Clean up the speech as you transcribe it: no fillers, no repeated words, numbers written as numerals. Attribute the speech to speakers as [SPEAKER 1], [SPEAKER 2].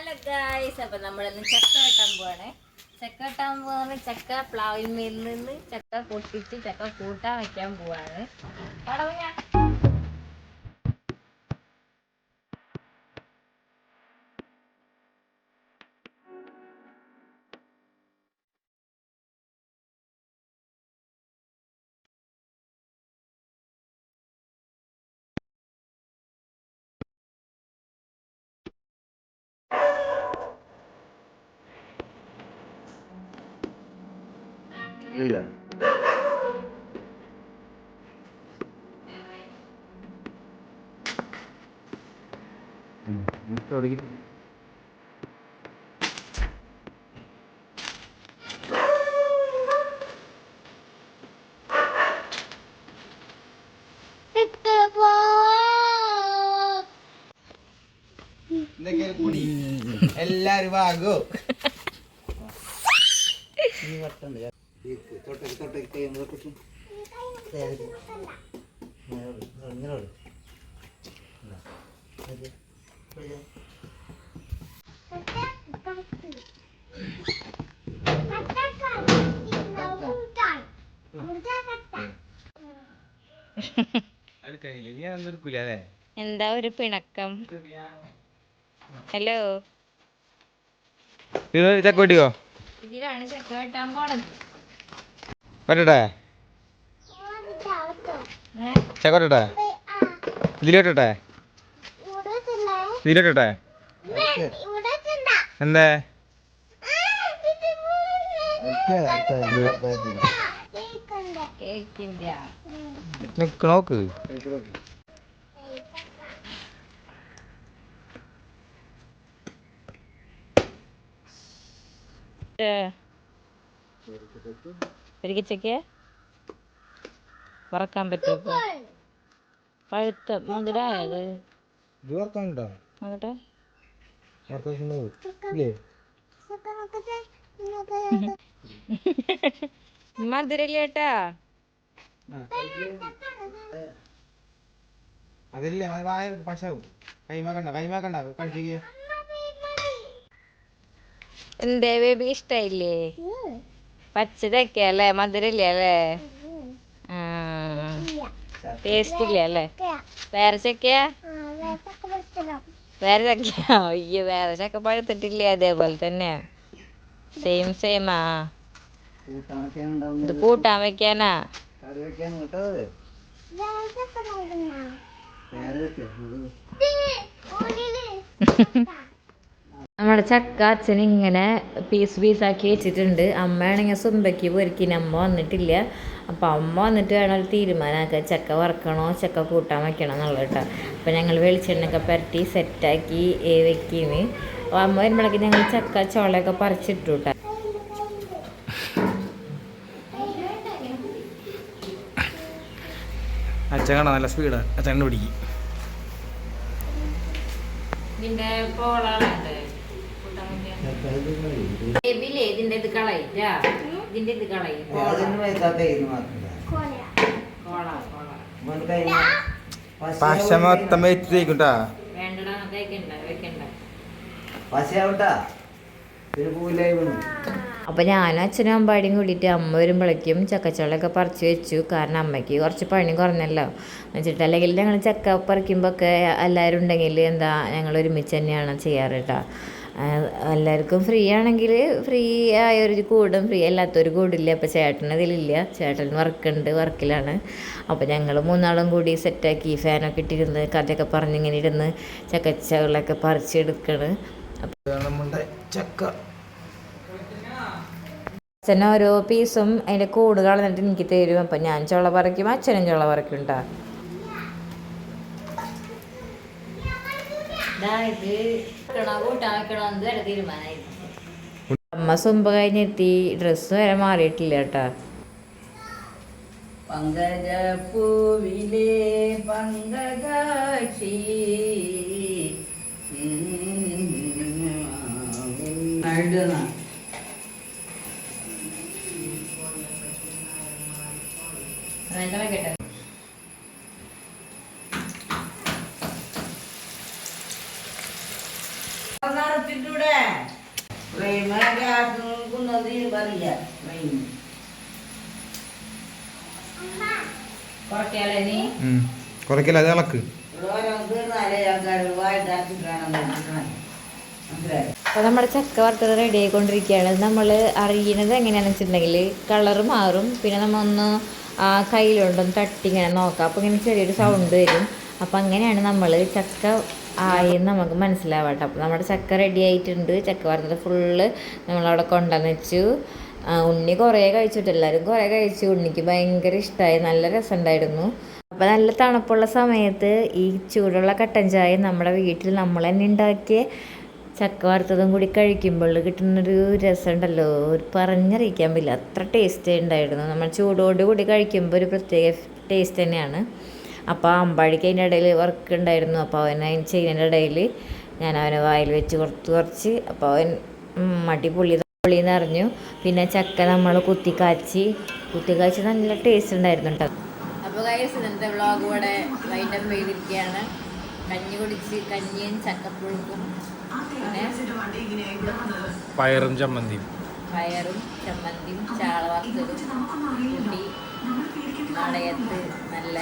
[SPEAKER 1] Hello guys, അപ്പം നമ്മളിന്ന് ചക്ക വെട്ടാൻ പോവാണ്. ചക്ക വെട്ടാൻ പോവാണ്. ചക്ക പ്ലാവിന്മേൽ നിന്ന് ചക്ക പൊട്ടിച്ച് ചക്ക കൂട്ടാൻ വെക്കാൻ പോവാണ്.
[SPEAKER 2] ഇല്ല തുടങ്ങി. എല്ലാരും വാങ്ങോ
[SPEAKER 1] എന്താ ഒരു പിണക്കം? ഹലോ,
[SPEAKER 2] ചക്ക പൊട്ടിക്കോ?
[SPEAKER 1] ഇതിലാണ് ചക്ക വെട്ടാൻ പോണത്.
[SPEAKER 2] പറ്റട്ടെ ചക്ക പറ്റട്ടെ? ഇതിലോട്ടെ ഇതിലോട്ടെ എന്തേ നോക്ക്.
[SPEAKER 1] ചക്ക വറക്കാൻ പറ്റുമോ? പഴുത്ത മധുരമായത് നോക്കട്ടെ. മധുരല്ലേട്ടാ?
[SPEAKER 2] അതില്ല പശാവും. കൈമാക്കണ്ട കഴിച്ചിക്ക്.
[SPEAKER 1] എന്തേ ബേബി, ഇഷ്ടായില്ലേ? പച്ചതൊക്കെയല്ലേ, മധുരല്ലേ അല്ലേ? ടേസ്റ്റ് ഇല്ല അല്ലേ? വേറെ ചക്കയാ? വേറെ ചക്കയാ? അയ്യോ, വേറെ ചക്ക പഴുത്തിട്ടില്ലേ? അതേപോലെ തന്നെ സെയിമാ. ഇത് കൂട്ടാൻ വെക്കാനാ? നമ്മുടെ ചക്ക അച്ഛൻ ഇങ്ങനെ പീസാക്കി വെച്ചിട്ടുണ്ട്. അമ്മയാണെങ്കിൽ സുമ്പയ്ക്ക് പൊരിക്കിന്. അമ്മ വന്നിട്ടില്ല. അപ്പം അമ്മ വന്നിട്ട് വേണം ഒരു തീരുമാനമാക്കുക, ചക്ക വറക്കണോ ചക്ക കൂട്ടാൻ വെക്കണോ എന്നുള്ളത് കേട്ടോ. അപ്പം ഞങ്ങൾ വെളിച്ചെണ്ണയൊക്കെ പുരട്ടി സെറ്റാക്കി വെക്കിന്. അപ്പോൾ അമ്മ വരുമ്പോഴേക്ക് ഞങ്ങൾ ചക്ക ചോളയൊക്കെ പറിച്ചിട്ടു കേട്ടോ.
[SPEAKER 2] അച്ഛൻ കാണാൻ നല്ല സ്പീഡാണ്. അച്ഛൻ പിടിക്കും.
[SPEAKER 1] ഇതിന്റെ പോളാണ് ഇതിന്റെ ഇത് കളയിട്ടാ. ഇതിന്റെ ഇത് കളയും.
[SPEAKER 2] പശ മൊത്തം വെച്ചിട്ടാ.
[SPEAKER 1] വേണ്ടടാ, വെക്കണ്ട. അപ്പം ഞാനും അച്ഛനും അമ്പാടിയും കൂടിയിട്ട് അമ്മ വരുമ്പോഴേക്കും ചക്കച്ചോളൊക്കെ പറിച്ച് വെച്ചു. കാരണം അമ്മയ്ക്ക് കുറച്ച് പണി കുറഞ്ഞല്ലോ വെച്ചിട്ട്. അല്ലെങ്കിൽ ഞങ്ങൾ ചക്ക പറിക്കുമ്പോൾ ഒക്കെ എല്ലാവരും ഉണ്ടെങ്കിൽ ഞങ്ങൾ ഒരുമിച്ച് തന്നെയാണ് ചെയ്യാറ് കേട്ടോ. എല്ലാവർക്കും ഫ്രീ ആണെങ്കിൽ ഫ്രീ ആയൊരു കൂടും, ഫ്രീ അല്ലാത്തൊരു കൂടില്ല. അപ്പോൾ ചേട്ടൻ ഇതിലില്ല, ചേട്ടൻ വർക്കിലാണ്. അപ്പോൾ ഞങ്ങൾ മൂന്നാളും കൂടി സെറ്റാക്കി ഫാനൊക്കെ ഇട്ടിരുന്ന് കഥയൊക്കെ പറഞ്ഞിങ്ങനെ ഇരുന്ന് ചക്കച്ചോളൊക്കെ പറിച്ചെടുക്കണ്.
[SPEAKER 2] ചക്ക
[SPEAKER 1] അച്ഛൻ ഓരോ പീസും അതിൻ്റെ കൂട് കളഞ്ഞിട്ട് എനിക്ക് തരും. അപ്പം ഞാൻ ചുള പറിക്കും, അച്ഛനും ചുള പറിക്കും കേട്ടോ. അമ്മ സുമ്പ് കഴിഞ്ഞെത്തി, ഡ്രസ്സ് വരെ മാറിയിട്ടില്ല കേട്ടോ. പങ്കജപ്പൂവിലെ പങ്കജാക്ഷി കേട്ടോ.
[SPEAKER 2] കുറയ്ക്കല അത് ഇളക്ക്.
[SPEAKER 1] അപ്പോൾ നമ്മുടെ ചക്ക വറുത്തത് റെഡി ആയിക്കൊണ്ടിരിക്കുകയാണ്. നമ്മൾ അറിയണത് എങ്ങനെയാണെന്ന് വെച്ചിട്ടുണ്ടെങ്കിൽ കളർ മാറും, പിന്നെ നമ്മൾ ഒന്ന് ആ കയ്യിലുണ്ടൊന്ന് തട്ടി ഇങ്ങനെ നോക്കാം, അപ്പോൾ ഇങ്ങനെ ചെറിയൊരു സൗണ്ട് വരും. അപ്പോൾ അങ്ങനെയാണ് നമ്മൾ ചക്ക ആയെന്ന് നമുക്ക് മനസ്സിലാവട്ടെ. അപ്പോൾ നമ്മുടെ ചക്ക റെഡി ആയിട്ടുണ്ട്. ചക്ക വറുത്തത് ഫുള്ള് നമ്മളവിടെ കൊണ്ടുവന്ന് വെച്ചു. ഉണ്ണി കുറേ കഴിച്ചിട്ട് എല്ലാവരും കുറേ കഴിച്ചു. ഉണ്ണിക്ക് ഭയങ്കര ഇഷ്ടമായി, നല്ല രസമുണ്ടായിരുന്നു. അപ്പോൾ നല്ല തണുപ്പുള്ള സമയത്ത് ഈ ചൂടുള്ള കട്ടൻ ചായ നമ്മുടെ വീട്ടിൽ നമ്മൾ തന്നെ ഉണ്ടാക്കിയ ചക്ക വറുത്തതും കൂടി കഴിക്കുമ്പോൾ കിട്ടുന്നൊരു രസമുണ്ടല്ലോ, ഒരു പറഞ്ഞറിയിക്കാൻ പറ്റില്ല, അത്ര ടേസ്റ്റ് ഉണ്ടായിരുന്നു. നമ്മൾ ചൂടോട് കൂടി കഴിക്കുമ്പോൾ ഒരു പ്രത്യേക ടേസ്റ്റ് തന്നെയാണ്. അപ്പോൾ അമ്പാടിക്ക് അതിൻ്റെ ഇടയിൽ വർക്ക് ഉണ്ടായിരുന്നു. അപ്പോൾ അവൻ അതിന് ചെയ്യുന്നതിൻ്റെ ഇടയിൽ ഞാൻ അവനെ വായിൽ വെച്ച് കുറച്ച് അപ്പോൾ അവൻ പൊള്ളിയെന്ന് അറിഞ്ഞു. പിന്നെ ചക്ക നമ്മൾ കുത്തിക്കാച്ചി നല്ല ടേസ്റ്റ് ഉണ്ടായിരുന്നു കേട്ടോ. അപ്പോൾ ഗൈസ് ഇന്നത്തെ വ്ളോഗ് ഇവിടെ വൈൻഡപ്പ് ചെയ്തിരിക്കുകയാണ്. കഞ്ഞി കുടിച്ച് കഞ്ഞിയും ചക്കപ്പുഴുക്കും പിന്നെ
[SPEAKER 2] പയറും ചമ്മന്തിയും
[SPEAKER 1] ചാള വറുത്തതും കൂട്ടി നാടകത്ത് നല്ല